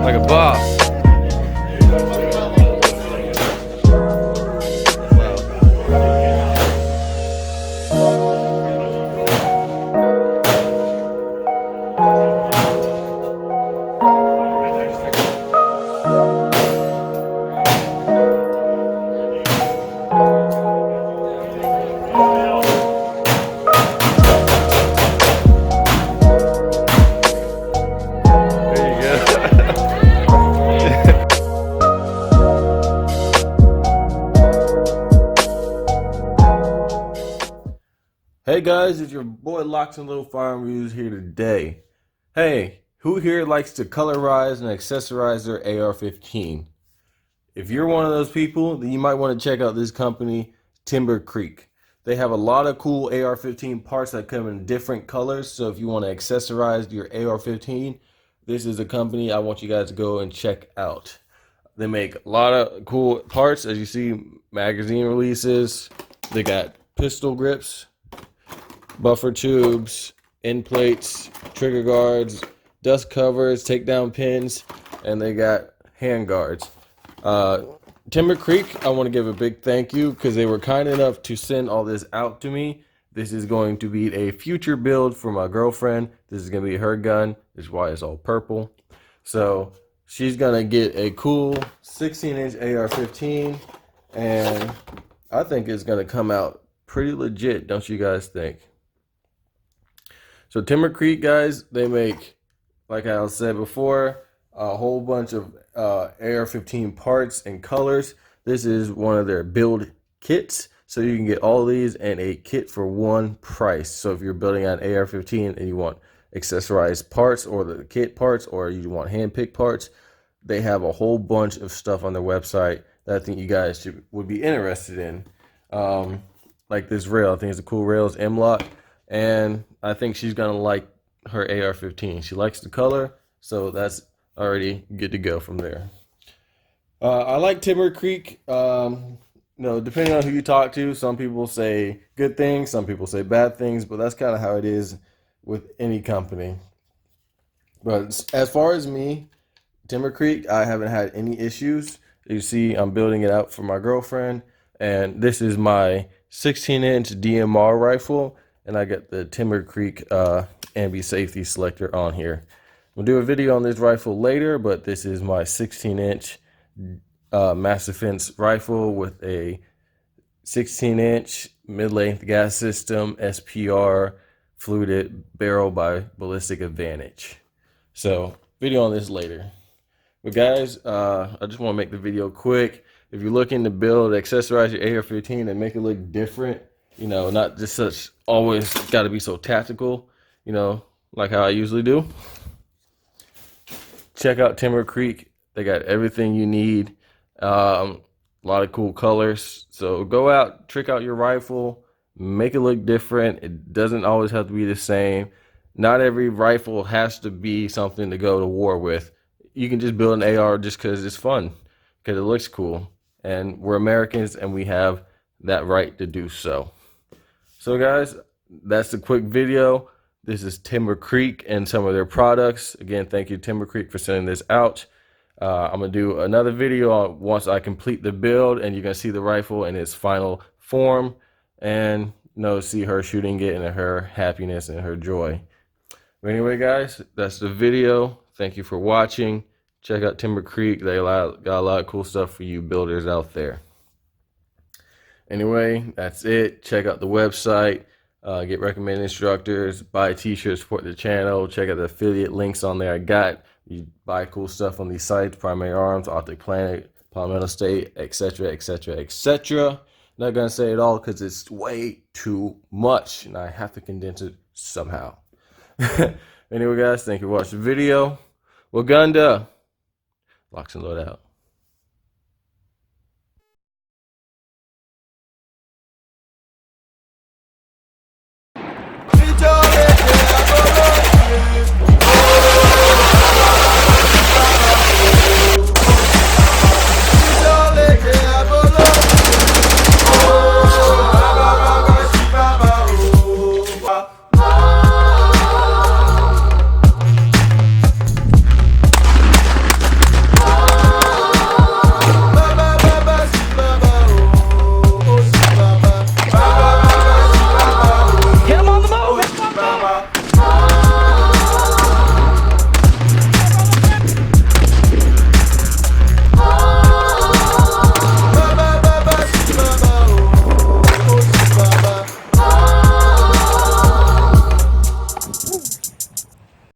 Like a boss. Hey guys, it's your boy LocsNLoadFirearms here today. Hey, who here likes to colorize and accessorize their AR-15? If you're one of those people, then you might want to check out this company, Timber Creek. They have a lot of cool AR-15 parts that come in different colors, so if you want to accessorize your AR-15, this is a company I want you guys to go and check out. They make a lot of cool parts, as you see, magazine releases. They got pistol grips, buffer tubes, end plates, trigger guards, dust covers, takedown pins, and they got hand guards. Timber Creek, I want to give a big thank you because they were kind enough to send all this out to me. This is going to be a future build for my girlfriend. This is going to be her gun. This is why it's all purple. So she's going to get a cool 16-inch AR-15, and I think it's going to come out pretty legit, don't you guys think? So Timber Creek, guys, they make, like I said before, a whole bunch of AR-15 parts and colors. This is one of their build kits, so you can get all these in a kit for one price. So if you're building an AR-15 and you want accessorized parts or the kit parts, or you want hand-picked parts, they have a whole bunch of stuff on their website that I think you guys would be interested in. Like this rail, I think it's a cool rail, it's M-Lock. And I think she's going to like her AR-15. She likes the color, so that's already good to go from there. I like Timber Creek. Depending on who you talk to, some people say good things, some people say bad things, but that's kind of how it is with any company. But as far as me, Timber Creek, I haven't had any issues. You see, I'm building it out for my girlfriend, and this is my 16-inch DMR rifle. And I got the Timber Creek ambi safety selector on here. We'll do a video on this rifle later, but this is my 16-inch mass defense rifle with a 16-inch mid-length gas system, SPR, fluted barrel by Ballistic Advantage. So video on this later. But guys, I just want to make the video quick. If you're looking to build, accessorize your AR-15 and make it look different, not just such always got to be so tactical, like how I usually do. Check out Timber Creek. They got everything you need. A lot of cool colors. So go out, trick out your rifle, make it look different. It doesn't always have to be the same. Not every rifle has to be something to go to war with. You can just build an AR just because it's fun, because it looks cool. And we're Americans and we have that right to do so. So guys, that's a quick video. This is Timber Creek and some of their products. Again, thank you Timber Creek for sending this out. I'm going to do another video on once I complete the build and you're going to see the rifle in its final form and see her shooting it and her happiness and her joy. But anyway, guys, that's the video. Thank you for watching. Check out Timber Creek. They got a lot of cool stuff for you builders out there. Anyway, that's it. Check out the website. Get recommended instructors. Buy t-shirts, support the channel. Check out the affiliate links on there I got. You buy cool stuff on these sites. Primary Arms, Arctic Planet, Palmetto State, etc., etc., etc. Not going to say it all because it's way too much. And I have to condense it somehow. Anyway, guys, thank you for watching the video. Waganda. LocsNLoad out.